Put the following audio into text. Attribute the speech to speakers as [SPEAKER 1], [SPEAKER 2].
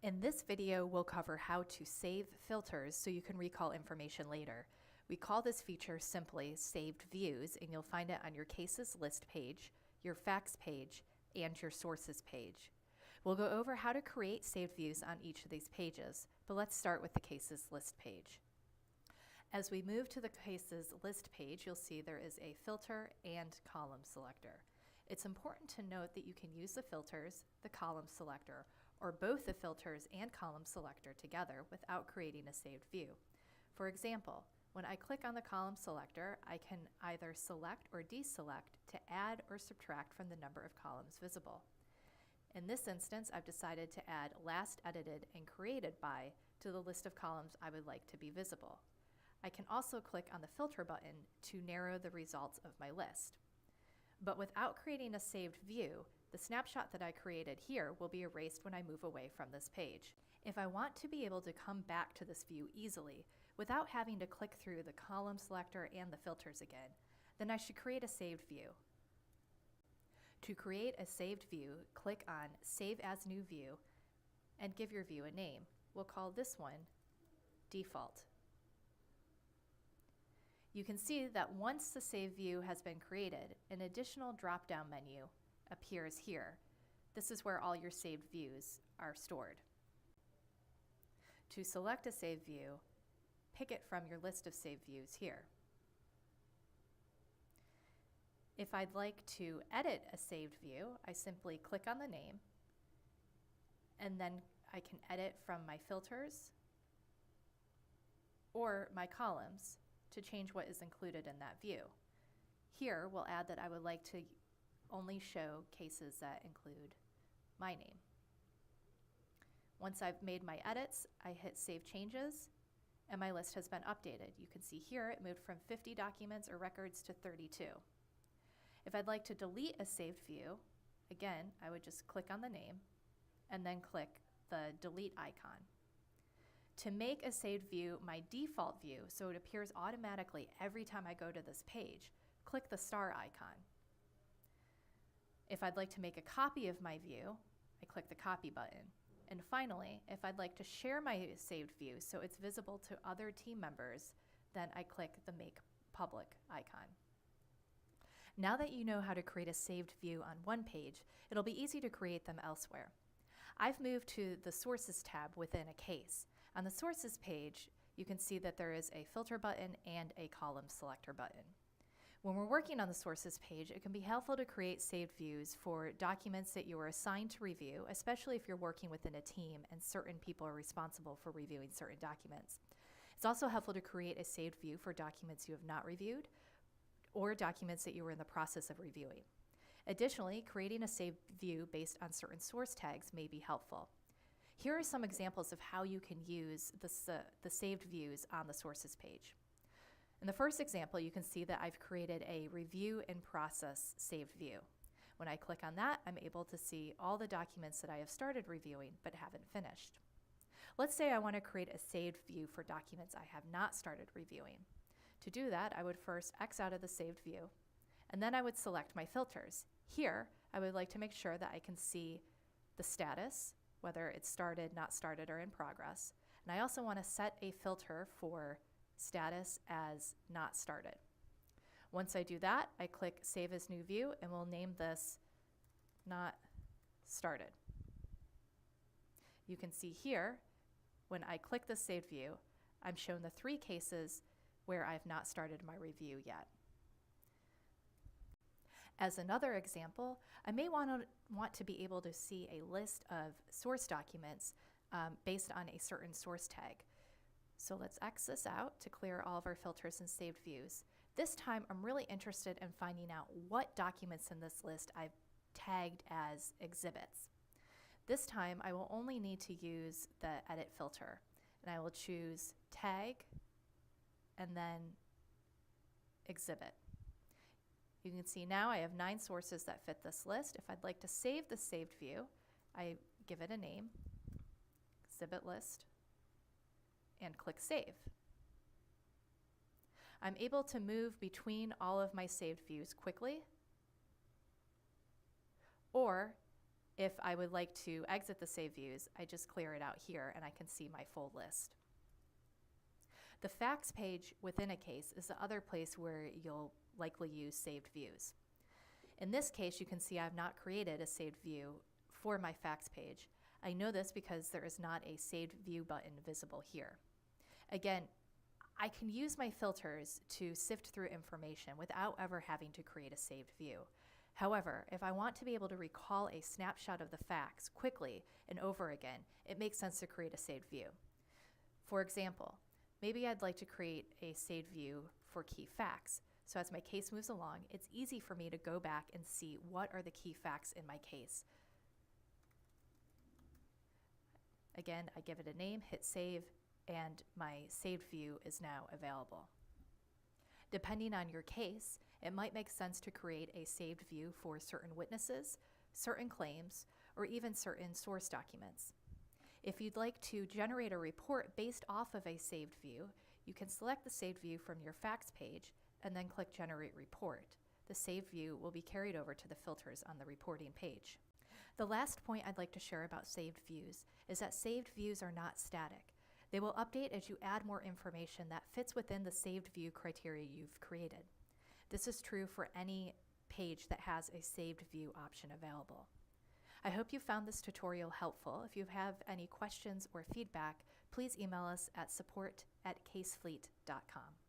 [SPEAKER 1] In this video, we'll cover how to save filters so you can recall information later. We call this feature simply Saved Views, and you'll find it on your Cases List page, your Facts page, and your Sources page. We'll go over how to create saved views on each of these pages, but let's start with the Cases List page. As we move to the Cases List page, you'll see there is a filter and column selector. It's important to note that you can use the filters, the column selector, or both the filters and column selector together without creating a saved view. For example, when I click on the column selector, I can either select or deselect to add or subtract from the number of columns visible. In this instance, I've decided to add last edited and created by to the list of columns I would like to be visible. I can also click on the filter button to narrow the results of my list. But without creating a saved view, the snapshot that I created here will be erased when I move away from this page. If I want to be able to come back to this view easily without having to click through the column selector and the filters again, then I should create a saved view. To create a saved view, click on Save as New View and give your view a name. We'll call this one Default. You can see that once the save view has been created, an additional drop-down menu appears here. This is where all your saved views are stored. To select a saved view, pick it from your list of saved views here. If I'd like to edit a saved view, I simply click on the name, and then I can edit from my filters or my columns to change what is included in that view. Here, we'll add that I would like to only show cases that include my name. Once I've made my edits, I hit Save Changes, and my list has been updated. You can see here it moved from 50 documents or records to 32. If I'd like to delete a saved view, again, I would just click on the name and then click the delete icon. To make a saved view my default view, so it appears automatically every time I go to this page, click the star icon. If I'd like to make a copy of my view, I click the copy button. And finally, if I'd like to share my saved view so it's visible to other team members, then I click the Make Public icon. Now that you know how to create a saved view on one page, it'll be easy to create them elsewhere. I've moved to the Sources tab within a case. On the Sources page, you can see that there is a filter button and a column selector button. When we're working on the Sources page, it can be helpful to create saved views for documents that you are assigned to review, especially if you're working within a team and certain people are responsible for reviewing certain documents. It's also helpful to create a saved view for documents you have not reviewed or documents that you were in the process of reviewing. Additionally, creating a saved view based on certain source tags may be helpful. Here are some examples of how you can use the saved views on the Sources page. In the first example, you can see that I've created a Review in Process saved view. When I click on that, I'm able to see all the documents that I have started reviewing but haven't finished. Let's say I want to create a saved view for documents I have not started reviewing. To do that, I would first X out of the saved view, and then I would select my filters. Here, I would like to make sure that I can see the status, whether it's started, not started, or in progress. And I also want to set a filter for status as not started. Once I do that, I click Save as New View, and we'll name this Not Started. You can see here, when I click the saved view, I'm shown the 3 cases where I've not started my review yet. As another example, I may want to be able to see a list of source documents based on a certain source tag. So let's X this out to clear all of our filters and saved views. This time, I'm really interested in finding out what documents in this list I've tagged as exhibits. This time, I will only need to use the Edit filter, and I will choose Tag and then Exhibit. You can see now I have 9 sources that fit this list. If I'd like to save the saved view, I give it a name, Exhibit List, and click Save. I'm able to move between all of my saved views quickly, or If I would like to exit the saved views, I just clear it out here and I can see my full list. The facts page within a case is the other place where you'll likely use saved views. In this case, you can see I've not created a saved view for my facts page. I know this because there is not a saved view button visible here. Again, I can use my filters to sift through information without ever having to create a saved view. However, if I want to be able to recall a snapshot of the facts quickly and over again, it makes sense to create a saved view. For example, maybe I'd like to create a saved view for key facts. So as my case moves along, it's easy for me to go back and see what are the key facts in my case. Again, I give it a name, hit save, and my saved view is now available. Depending on your case, it might make sense to create a saved view for certain witnesses, certain claims, or even certain source documents. If you'd like to generate a report based off of a saved view, you can select the saved view from your facts page and then click Generate Report. The saved view will be carried over to the filters on the reporting page. The last point I'd like to share about saved views is that saved views are not static. They will update as you add more information that fits within the saved view criteria you've created. This is true for any page that has a saved view option available. I hope you found this tutorial helpful. If you have any questions or feedback, please email us at support@casefleet.com.